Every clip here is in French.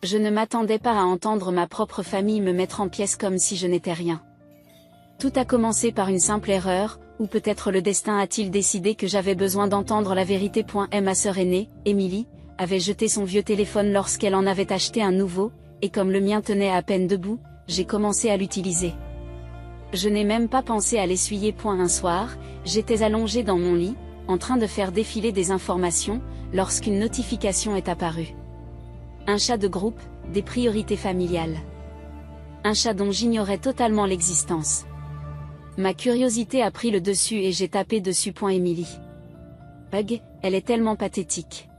Je ne m'attendais pas à entendre ma propre famille me mettre en pièces comme si je n'étais rien. Tout a commencé par une simple erreur, ou peut-être le destin a-t-il décidé que j'avais besoin d'entendre la vérité. Ma sœur aînée, Émilie, avait jeté son vieux téléphone lorsqu'elle en avait acheté un nouveau, et comme le mien tenait à peine debout, j'ai commencé à l'utiliser. Je n'ai même pas pensé à l'essuyer. Un soir, j'étais allongée dans mon lit, en train de faire défiler des informations, lorsqu'une notification est apparue. Un chat de groupe, des priorités familiales. Un chat dont j'ignorais totalement l'existence. Ma curiosité a pris le dessus et j'ai tapé dessus. Émilie. Bug, elle est tellement pathétique.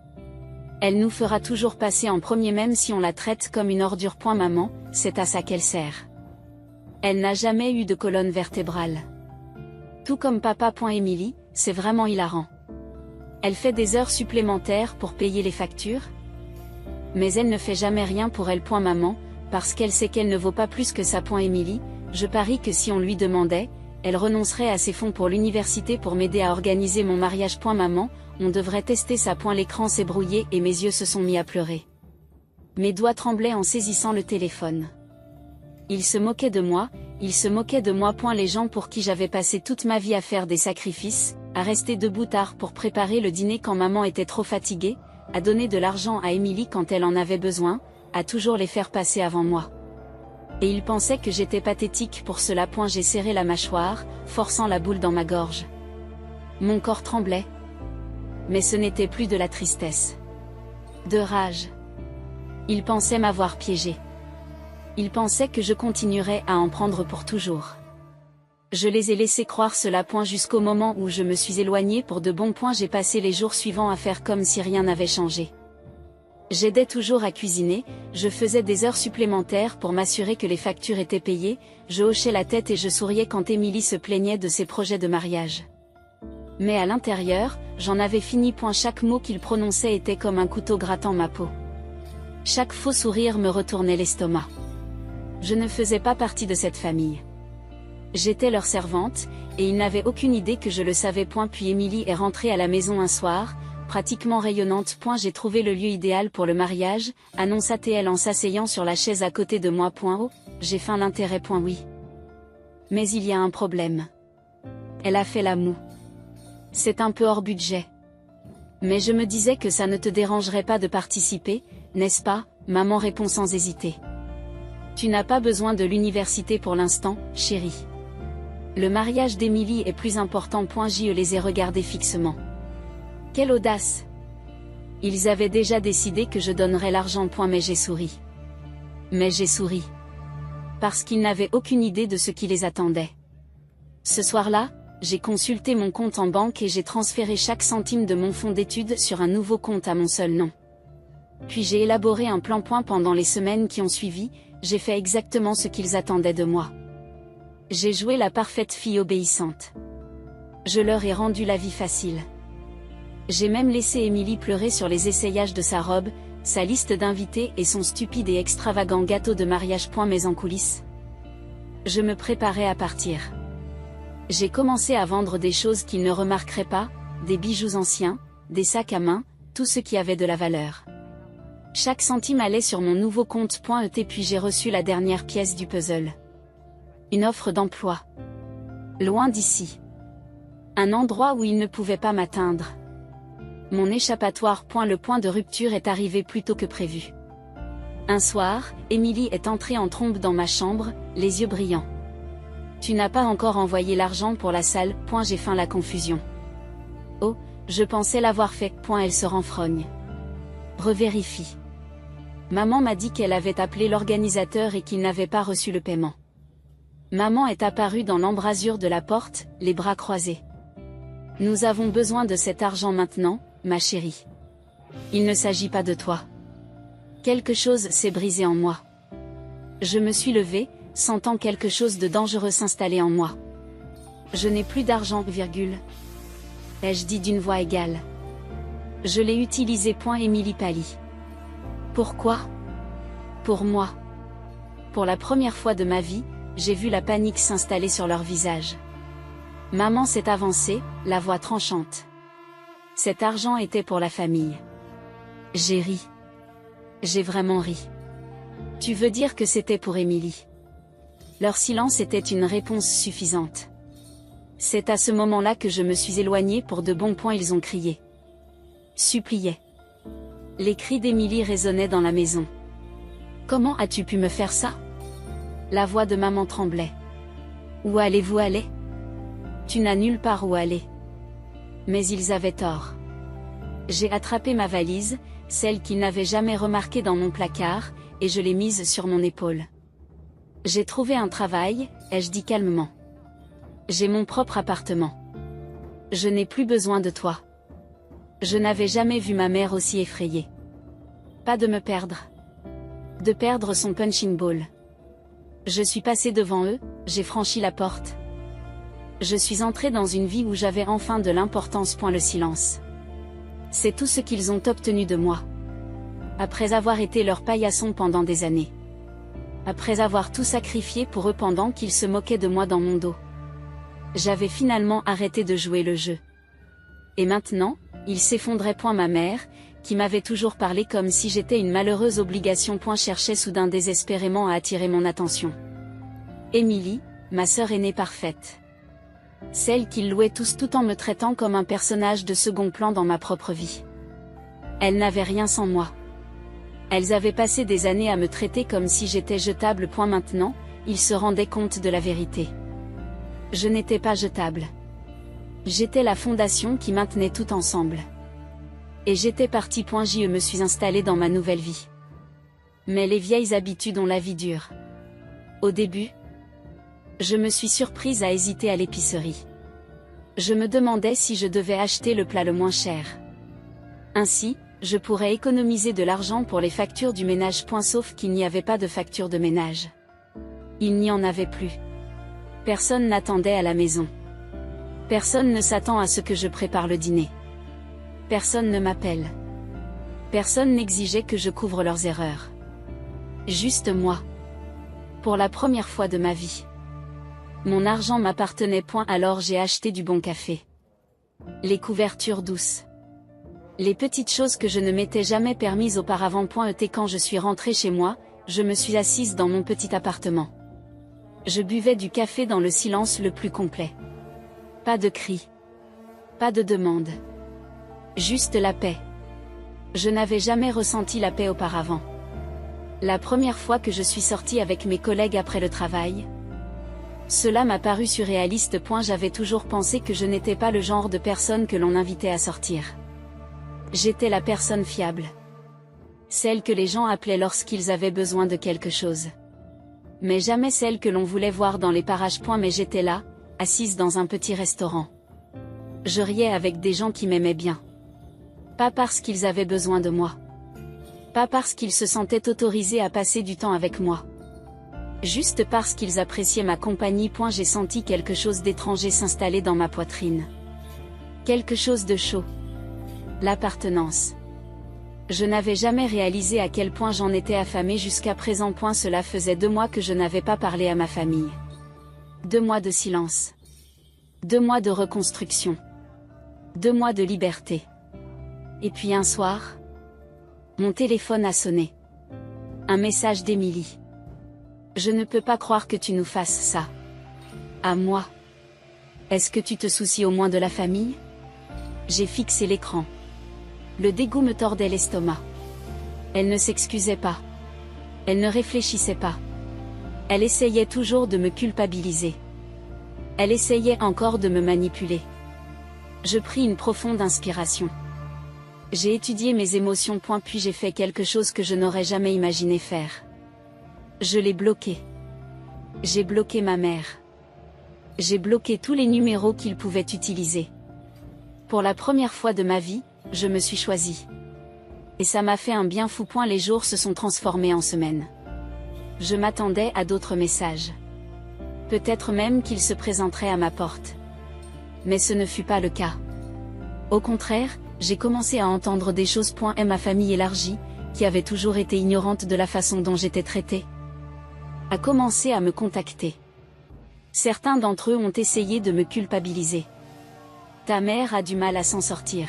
Elle nous fera toujours passer en premier même si on la traite comme une ordure. Maman, c'est à ça qu'elle sert. Elle n'a jamais eu de colonne vertébrale. Tout comme papa. Émilie, c'est vraiment hilarant. Elle fait des heures supplémentaires pour payer les factures. Mais elle ne fait jamais rien pour elle. Maman, parce qu'elle sait qu'elle ne vaut pas plus que ça. Émilie, je parie que si on lui demandait, elle renoncerait à ses fonds pour l'université pour m'aider à organiser mon mariage. Maman, on devrait tester ça. L'écran s'est brouillé et mes yeux se sont mis à pleurer. Mes doigts tremblaient en saisissant le téléphone. Il se moquait de moi, il se moquait de moi. Les gens pour qui j'avais passé toute ma vie à faire des sacrifices, à rester debout tard pour préparer le dîner quand maman était trop fatiguée, à donner de l'argent à Émilie quand elle en avait besoin, à toujours les faire passer avant moi. Et ils pensaient que j'étais pathétique pour cela. J'ai serré la mâchoire, forçant la boule dans ma gorge. Mon corps tremblait. Mais ce n'était plus de la tristesse. De rage. Ils pensaient m'avoir piégé. Ils pensaient que je continuerais à en prendre pour toujours. Je les ai laissés croire cela. Jusqu'au moment où je me suis éloignée pour de bon. J'ai passé les jours suivants à faire comme si rien n'avait changé. J'aidais toujours à cuisiner, je faisais des heures supplémentaires pour m'assurer que les factures étaient payées, je hochais la tête et je souriais quand Émilie se plaignait de ses projets de mariage. Mais à l'intérieur, j'en avais fini. Chaque mot qu'il prononçait était comme un couteau grattant ma peau. Chaque faux sourire me retournait l'estomac. Je ne faisais pas partie de cette famille. J'étais leur servante, et ils n'avaient aucune idée que je le savais. Puis Émilie est rentrée à la maison un soir, pratiquement rayonnante. J'ai trouvé le lieu idéal pour le mariage, annonça-t-elle en s'asseyant sur la chaise à côté de moi. Oh, j'ai faim. L'intérêt. Oui. Mais il y a un problème. Elle a fait la moue. C'est un peu hors budget. Mais je me disais que ça ne te dérangerait pas de participer, n'est-ce pas? Maman répond sans hésiter. Tu n'as pas besoin de l'université pour l'instant, chérie. Le mariage d'Émilie est plus important. Je les ai regardés fixement. Quelle audace! Ils avaient déjà décidé que je donnerais l'argent. Mais j'ai souri. Mais j'ai souri. Parce qu'ils n'avaient aucune idée de ce qui les attendait. Ce soir-là, j'ai consulté mon compte en banque et j'ai transféré chaque centime de mon fonds d'études sur un nouveau compte à mon seul nom. Puis j'ai élaboré un plan. Pendant les semaines qui ont suivi, j'ai fait exactement ce qu'ils attendaient de moi. J'ai joué la parfaite fille obéissante. Je leur ai rendu la vie facile. J'ai même laissé Émilie pleurer sur les essayages de sa robe, sa liste d'invités et son stupide et extravagant gâteau de mariage. Mais en coulisses, je me préparais à partir. J'ai commencé à vendre des choses qu'ils ne remarqueraient pas, des bijoux anciens, des sacs à main, tout ce qui avait de la valeur. Chaque centime allait sur mon nouveau compte. Puis j'ai reçu la dernière pièce du puzzle. Une offre d'emploi. Loin d'ici. Un endroit où ils ne pouvaient pas m'atteindre. Mon échappatoire. Le point de rupture est arrivé plus tôt que prévu. Un soir, Émilie est entrée en trombe dans ma chambre, les yeux brillants. Tu n'as pas encore envoyé l'argent pour la salle. J'ai feint la confusion. Oh, je pensais l'avoir fait. Elle se renfrogne. Revérifie. Maman m'a dit qu'elle avait appelé l'organisateur et qu'il n'avait pas reçu le paiement. Maman est apparue dans l'embrasure de la porte, les bras croisés. Nous avons besoin de cet argent maintenant, ma chérie. Il ne s'agit pas de toi. Quelque chose s'est brisé en moi. Je me suis levée, sentant quelque chose de dangereux s'installer en moi. Je n'ai plus d'argent, ai-je dit d'une voix égale. Je l'ai utilisé. Émilie pâlit. Pourquoi? Pour moi. Pour la première fois de ma vie, j'ai vu la panique s'installer sur leur visage. Maman s'est avancée, la voix tranchante. Cet argent était pour la famille. J'ai ri. J'ai vraiment ri. Tu veux dire que c'était pour Émilie? Leur silence était une réponse suffisante. C'est à ce moment-là que je me suis éloignée. Pour de bons points, ils ont crié. Suppliaient. Les cris d'Émilie résonnaient dans la maison. Comment as-tu pu me faire ça? La voix de maman tremblait. Où allez-vous aller? Tu n'as nulle part où aller. Mais ils avaient tort. J'ai attrapé ma valise, celle qu'ils n'avaient jamais remarquée dans mon placard, et je l'ai mise sur mon épaule. J'ai trouvé un travail, ai-je dit calmement. J'ai mon propre appartement. Je n'ai plus besoin de toi. Je n'avais jamais vu ma mère aussi effrayée. Pas de me perdre. De perdre son punching ball. Je suis passée devant eux, j'ai franchi la porte. Je suis entrée dans une vie où j'avais enfin de l'importance. Le silence. C'est tout ce qu'ils ont obtenu de moi. Après avoir été leur paillasson pendant des années. Après avoir tout sacrifié pour eux pendant qu'ils se moquaient de moi dans mon dos. J'avais finalement arrêté de jouer le jeu. Et maintenant, ils s'effondraient. Ma mère, qui m'avait toujours parlé comme si j'étais une malheureuse obligation. Cherchait soudain désespérément à attirer mon attention. Émilie, ma sœur aînée parfaite. Celle qu'ils louaient tous tout en me traitant comme un personnage de second plan dans ma propre vie. Elles n'avaient rien sans moi. Elles avaient passé des années à me traiter comme si j'étais jetable. Maintenant, ils se rendaient compte de la vérité. Je n'étais pas jetable. J'étais la fondation qui maintenait tout ensemble. Et j'étais partie. Je me suis installée dans ma nouvelle vie. Mais les vieilles habitudes ont la vie dure. Au début, je me suis surprise à hésiter à l'épicerie. Je me demandais si je devais acheter le plat le moins cher. Ainsi, je pourrais économiser de l'argent pour les factures du ménage. Sauf qu'il n'y avait pas de facture de ménage. Il n'y en avait plus. Personne n'attendait à la maison. Personne ne s'attend à ce que je prépare le dîner. Personne ne m'appelle. Personne n'exigeait que je couvre leurs erreurs. Juste moi. Pour la première fois de ma vie. Mon argent m'appartenait. Alors j'ai acheté du bon café. Les couvertures douces. Les petites choses que je ne m'étais jamais permises auparavant. Et quand je suis rentrée chez moi, je me suis assise dans mon petit appartement. Je buvais du café dans le silence le plus complet. Pas de cris. Pas de demande. Juste la paix. Je n'avais jamais ressenti la paix auparavant. La première fois que je suis sortie avec mes collègues après le travail, cela m'a paru surréaliste. J'avais toujours pensé que je n'étais pas le genre de personne que l'on invitait à sortir. J'étais la personne fiable. Celle que les gens appelaient lorsqu'ils avaient besoin de quelque chose. Mais jamais celle que l'on voulait voir dans les parages. Mais j'étais là, assise dans un petit restaurant. Je riais avec des gens qui m'aimaient bien. Pas parce qu'ils avaient besoin de moi. Pas parce qu'ils se sentaient autorisés à passer du temps avec moi. Juste parce qu'ils appréciaient ma compagnie. J'ai senti quelque chose d'étranger s'installer dans ma poitrine. Quelque chose de chaud. L'appartenance. Je n'avais jamais réalisé à quel point j'en étais affamée jusqu'à présent. Cela faisait 2 mois que je n'avais pas parlé à ma famille. 2 mois de silence. 2 mois de reconstruction. 2 mois de liberté. Et puis un soir, mon téléphone a sonné. Un message d'Émilie. Je ne peux pas croire que tu nous fasses ça. À moi. Est-ce que tu te soucies au moins de la famille? J'ai fixé l'écran. Le dégoût me tordait l'estomac. Elle ne s'excusait pas. Elle ne réfléchissait pas. Elle essayait toujours de me culpabiliser. Elle essayait encore de me manipuler. Je pris une profonde inspiration. J'ai étudié mes émotions. Puis j'ai fait quelque chose que je n'aurais jamais imaginé faire. Je l'ai bloqué. J'ai bloqué ma mère. J'ai bloqué tous les numéros qu'il pouvait utiliser. Pour la première fois de ma vie, je me suis choisie. Et ça m'a fait un bien fou. Les jours se sont transformés en semaines. Je m'attendais à d'autres messages. Peut-être même qu'ils se présenteraient à ma porte. Mais ce ne fut pas le cas. Au contraire, j'ai commencé à entendre des choses. Et ma famille élargie, qui avait toujours été ignorante de la façon dont j'étais traitée, a commencé à me contacter. Certains d'entre eux ont essayé de me culpabiliser. Ta mère a du mal à s'en sortir.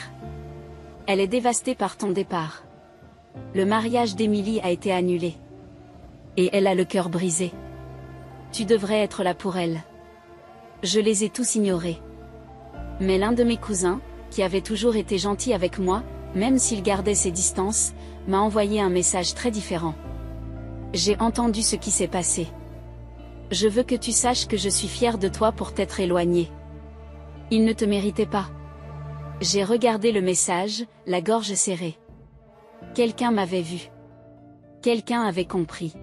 Elle est dévastée par ton départ. Le mariage d'Émilie a été annulé. Et elle a le cœur brisé. Tu devrais être là pour elle. Je les ai tous ignorés. Mais l'un de mes cousins, qui avait toujours été gentil avec moi, même s'il gardait ses distances, m'a envoyé un message très différent. J'ai entendu ce qui s'est passé. Je veux que tu saches que je suis fière de toi pour t'être éloigné. Il ne te méritait pas. J'ai regardé le message, la gorge serrée. Quelqu'un m'avait vu. Quelqu'un avait compris.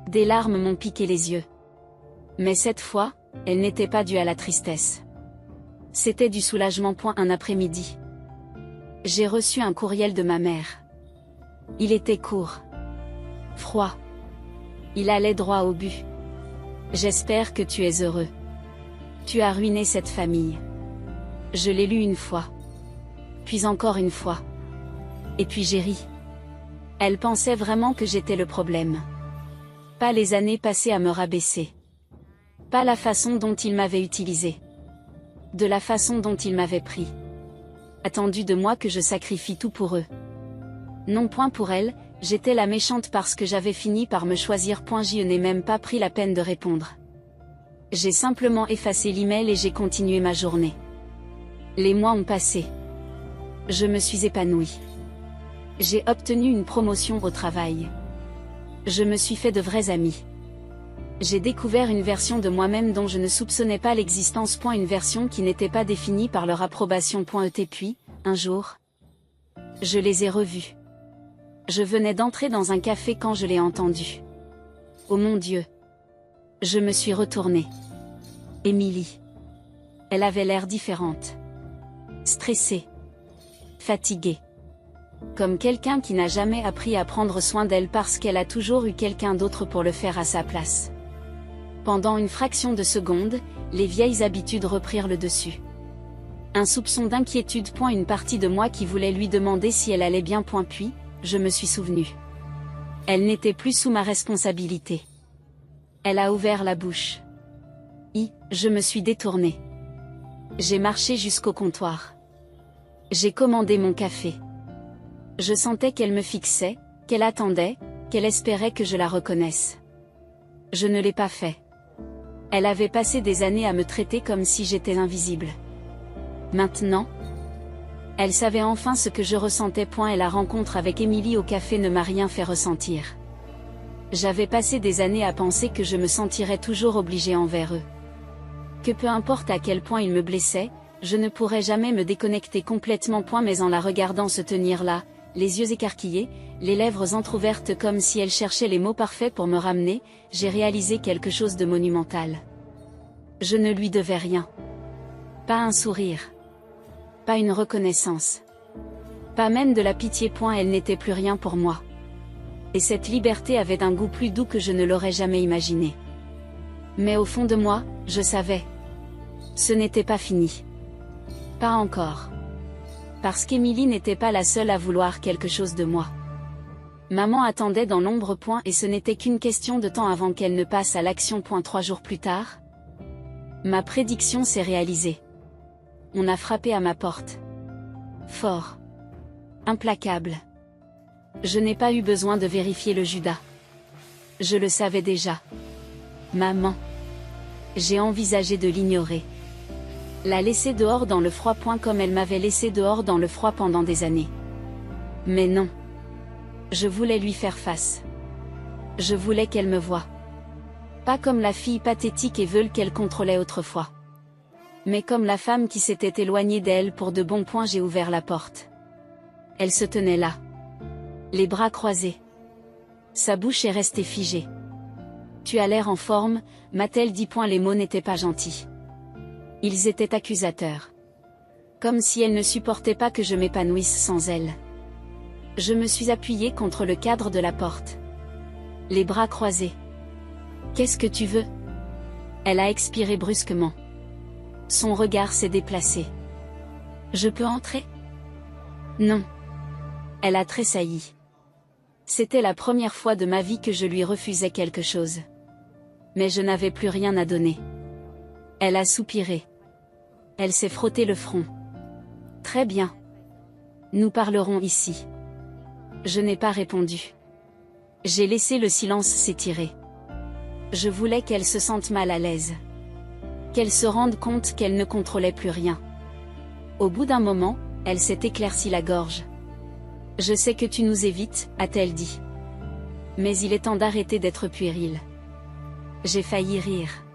Des larmes m'ont piqué les yeux. Mais cette fois, elles n'étaient pas dues à la tristesse. C'était du soulagement. Un après-midi. J'ai reçu un courriel de ma mère. Il était court. Froid. Il allait droit au but. J'espère que tu es heureux. Tu as ruiné cette famille. Je l'ai lu une fois. Puis encore une fois. Et puis j'ai ri. Elle pensait vraiment que j'étais le problème. Pas les années passées à me rabaisser. Pas la façon dont il m'avait utilisé. De la façon dont il m'avait pris. Attendu de moi que je sacrifie tout pour eux. Non point pour elle, j'étais la méchante parce que j'avais fini par me choisir. Je n'ai même pas pris la peine de répondre. J'ai simplement effacé l'email et j'ai continué ma journée. Les mois ont passé. Je me suis épanouie. J'ai obtenu une promotion au travail. Je me suis fait de vrais amis. J'ai découvert une version de moi-même dont je ne soupçonnais pas l'existence. Une version qui n'était pas définie par leur approbation. Et puis, un jour, je les ai revus. Je venais d'entrer dans un café quand je l'ai entendu. Oh mon Dieu! Je me suis retournée. Émilie. Elle avait l'air différente. Stressée. Fatiguée. Comme quelqu'un qui n'a jamais appris à prendre soin d'elle parce qu'elle a toujours eu quelqu'un d'autre pour le faire à sa place. Pendant une fraction de seconde, les vieilles habitudes reprirent le dessus. Un soupçon d'inquiétude. Une partie de moi qui voulait lui demander si elle allait bien. Puis, je me suis souvenu. Elle n'était plus sous ma responsabilité. Elle a ouvert la bouche. Je me suis détournée. J'ai marché jusqu'au comptoir. J'ai commandé mon café. Je sentais qu'elle me fixait, qu'elle attendait, qu'elle espérait que je la reconnaisse. Je ne l'ai pas fait. Elle avait passé des années à me traiter comme si j'étais invisible. Maintenant, elle savait enfin ce que je ressentais. Et la rencontre avec Émilie au café ne m'a rien fait ressentir. J'avais passé des années à penser que je me sentirais toujours obligée envers eux. Que peu importe à quel point ils me blessaient, je ne pourrais jamais me déconnecter complètement. Mais en la regardant se tenir là, les yeux écarquillés, les lèvres entr'ouvertes comme si elle cherchait les mots parfaits pour me ramener, j'ai réalisé quelque chose de monumental. Je ne lui devais rien. Pas un sourire. Pas une reconnaissance. Pas même de la pitié. Elle n'était plus rien pour moi. Et cette liberté avait un goût plus doux que je ne l'aurais jamais imaginé. Mais au fond de moi, je savais. Ce n'était pas fini. Pas encore. Parce qu'Émilie n'était pas la seule à vouloir quelque chose de moi. Maman attendait dans l'ombre. Et ce n'était qu'une question de temps avant qu'elle ne passe à l'action. 3 jours plus tard, ma prédiction s'est réalisée. On a frappé à ma porte. Fort. Implacable. Je n'ai pas eu besoin de vérifier le Judas. Je le savais déjà. Maman. J'ai envisagé de l'ignorer. La laisser dehors dans le froid. Comme elle m'avait laissé dehors dans le froid pendant des années. Mais non. Je voulais lui faire face. Je voulais qu'elle me voie. Pas comme la fille pathétique et veule qu'elle contrôlait autrefois. Mais comme la femme qui s'était éloignée d'elle pour de bons. J'ai ouvert la porte. Elle se tenait là. Les bras croisés. Sa bouche est restée figée. Tu as l'air en forme, m'a-t-elle dit. Les mots n'étaient pas gentils. Ils étaient accusateurs. Comme si elle ne supportait pas que je m'épanouisse sans elle. Je me suis appuyée contre le cadre de la porte. Les bras croisés. Qu'est-ce que tu veux? Elle a expiré brusquement. Son regard s'est déplacé. Je peux entrer? Non. Elle a tressailli. C'était la première fois de ma vie que je lui refusais quelque chose. Mais je n'avais plus rien à donner. Elle a soupiré. Elle s'est frotté le front. Très bien. Nous parlerons ici. Je n'ai pas répondu. J'ai laissé le silence s'étirer. Je voulais qu'elle se sente mal à l'aise. Qu'elle se rende compte qu'elle ne contrôlait plus rien. Au bout d'un moment, elle s'est éclaircie la gorge. Je sais que tu nous évites, a-t-elle dit. Mais il est temps d'arrêter d'être puéril. J'ai failli rire.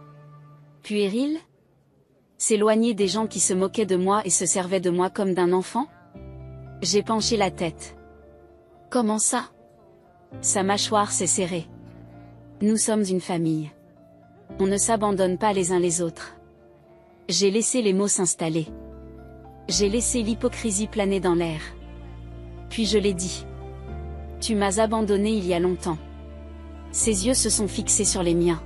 Puéril ? S'éloigner des gens qui se moquaient de moi et se servaient de moi comme d'un enfant ? J'ai penché la tête. Comment ça ? Sa mâchoire s'est serrée. Nous sommes une famille. On ne s'abandonne pas les uns les autres. J'ai laissé les mots s'installer. J'ai laissé l'hypocrisie planer dans l'air. Puis je l'ai dit. Tu m'as abandonné il y a longtemps. Ses yeux se sont fixés sur les miens.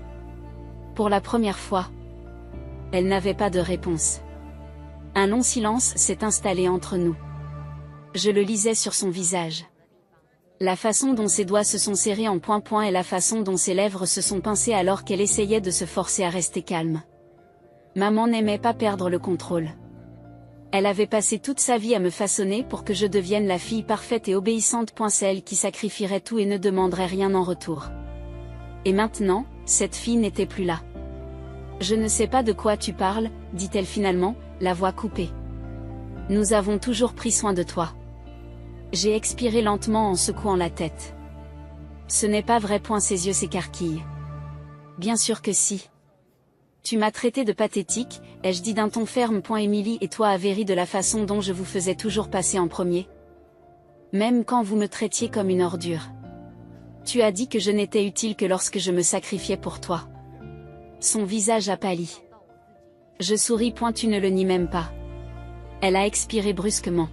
Pour la première fois. Elle n'avait pas de réponse. Un long silence s'est installé entre nous. Je le lisais sur son visage. La façon dont ses doigts se sont serrés en point-point et la façon dont ses lèvres se sont pincées alors qu'elle essayait de se forcer à rester calme. Maman n'aimait pas perdre le contrôle. Elle avait passé toute sa vie à me façonner pour que je devienne la fille parfaite et obéissante. Celle qui sacrifierait tout et ne demanderait rien en retour. Et maintenant, cette fille n'était plus là. Je ne sais pas de quoi tu parles, dit-elle finalement, la voix coupée. Nous avons toujours pris soin de toi. J'ai expiré lentement en secouant la tête. Ce n'est pas vrai. Ses yeux s'écarquillent. Bien sûr que si. Tu m'as traité de pathétique, ai-je dit d'un ton ferme. Émilie et toi avez ri de la façon dont je vous faisais toujours passer en premier. Même quand vous me traitiez comme une ordure. Tu as dit que je n'étais utile que lorsque je me sacrifiais pour toi. Son visage a pâli. Je souris. Tu ne le nies même pas. Elle a expiré brusquement.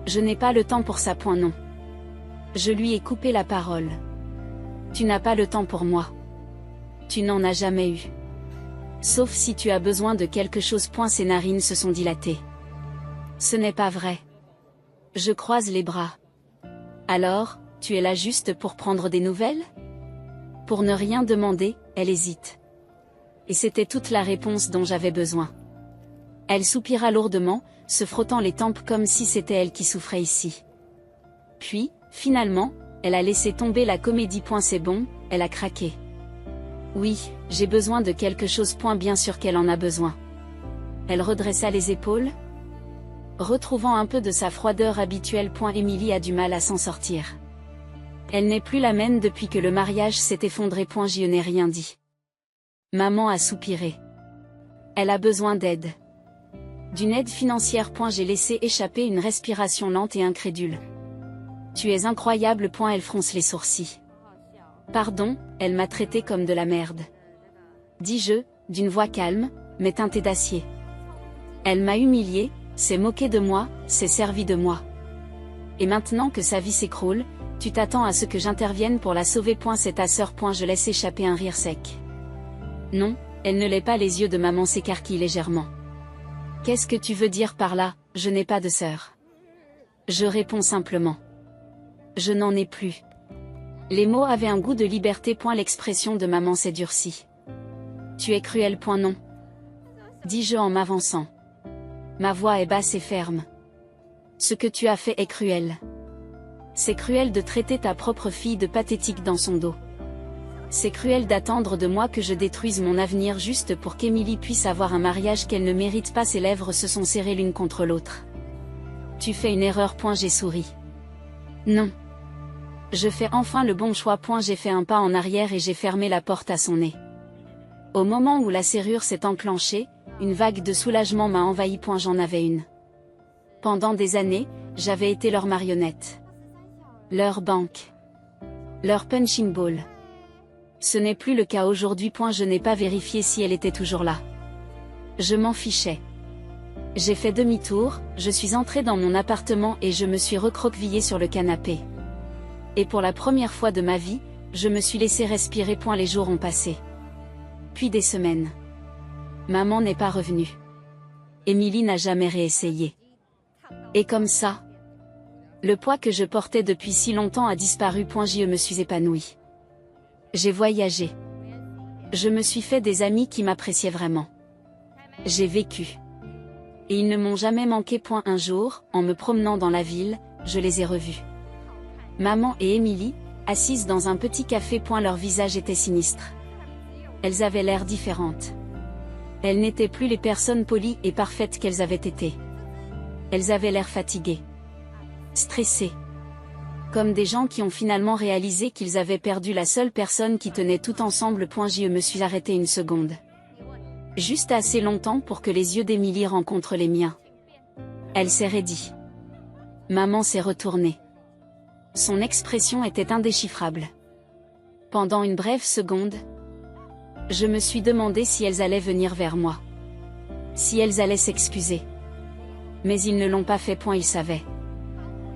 Je n'ai pas le temps pour ça. Non. Je lui ai coupé la parole. Tu n'as pas le temps pour moi. Tu n'en as jamais eu. Sauf si tu as besoin de quelque chose. Ses narines se sont dilatées. Ce n'est pas vrai. Je croise les bras. Alors, tu es là juste pour prendre des nouvelles ? Pour ne rien demander, elle hésite. Et c'était toute la réponse dont j'avais besoin. Elle soupira lourdement, se frottant les tempes comme si c'était elle qui souffrait ici. Puis, finalement, elle a laissé tomber la comédie. C'est bon, elle a craqué. Oui, j'ai besoin de quelque chose. Bien sûr qu'elle en a besoin. Elle redressa les épaules. Retrouvant un peu de sa froideur habituelle. Émilie a du mal à s'en sortir. Elle n'est plus la même depuis que le mariage s'est effondré. Je n'ai rien dit. Maman a soupiré. Elle a besoin d'aide. D'une aide financière. J'ai laissé échapper une respiration lente et incrédule. Tu es incroyable. Elle fronce les sourcils. Pardon, elle m'a traité comme de la merde. Dis-je, d'une voix calme, mais teintée d'acier. Elle m'a humilié, s'est moquée de moi, s'est servie de moi. Et maintenant que sa vie s'écroule, tu t'attends à ce que j'intervienne pour la sauver. C'est ta sœur. Je laisse échapper un rire sec. Non, elle ne l'est pas. Les yeux de maman s'écarquillent légèrement. Qu'est-ce que tu veux dire par là ? Je n'ai pas de sœur. Je réponds simplement. Je n'en ai plus. Les mots avaient un goût de liberté. L'expression de maman s'est durcie. Tu es cruel. Non. Dis-je en m'avançant. Ma voix est basse et ferme. Ce que tu as fait est cruel. C'est cruel de traiter ta propre fille de pathétique dans son dos. C'est cruel d'attendre de moi que je détruise mon avenir juste pour qu'Émilie puisse avoir un mariage qu'elle ne mérite pas. Ses lèvres se sont serrées l'une contre l'autre. Tu fais une erreur. J'ai souri. Non. Je fais enfin le bon choix. J'ai fait un pas en arrière et j'ai fermé la porte à son nez. Au moment où la serrure s'est enclenchée, une vague de soulagement m'a envahi. J'en avais une. Pendant des années, j'avais été leur marionnette. Leur banque. Leur punching ball. Ce n'est plus le cas aujourd'hui. Je n'ai pas vérifié si elle était toujours là. Je m'en fichais. J'ai fait demi-tour, je suis entrée dans mon appartement et je me suis recroquevillée sur le canapé. Et pour la première fois de ma vie, je me suis laissé respirer. Les jours ont passé. Puis des semaines. Maman n'est pas revenue. Émilie n'a jamais réessayé. Et comme ça, le poids que je portais depuis si longtemps a disparu. Je me suis épanouie. J'ai voyagé. Je me suis fait des amis qui m'appréciaient vraiment. J'ai vécu. Et ils ne m'ont jamais manqué. Un jour, en me promenant dans la ville, je les ai revus. Maman et Émilie, assises dans un petit café. Leur visage était sinistre. Elles avaient l'air différentes. Elles n'étaient plus les personnes polies et parfaites qu'elles avaient été. Elles avaient l'air fatiguées. Stressées. Comme des gens qui ont finalement réalisé qu'ils avaient perdu la seule personne qui tenait tout ensemble. Je me suis arrêtée une seconde. Juste assez longtemps pour que les yeux d'Émilie rencontrent les miens. Elle s'est raidie. Maman s'est retournée. Son expression était indéchiffrable. Pendant une brève seconde, je me suis demandé si elles allaient venir vers moi. Si elles allaient s'excuser. Mais ils ne l'ont pas fait. Ils savaient.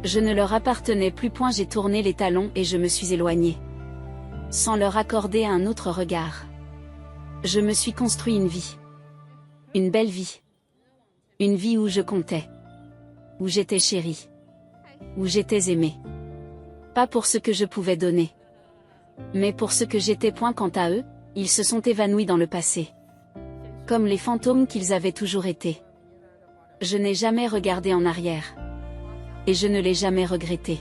Je ne leur appartenais plus. J'ai tourné les talons et je me suis éloignée. Sans leur accorder un autre regard. Je me suis construit une vie. Une belle vie. Une vie où je comptais. Où j'étais chérie. Où j'étais aimée. Pas pour ce que je pouvais donner. Mais pour ce que j'étais. Quant à eux, ils se sont évanouis dans le passé. Comme les fantômes qu'ils avaient toujours été. Je n'ai jamais regardé en arrière. Et je ne l'ai jamais regretté.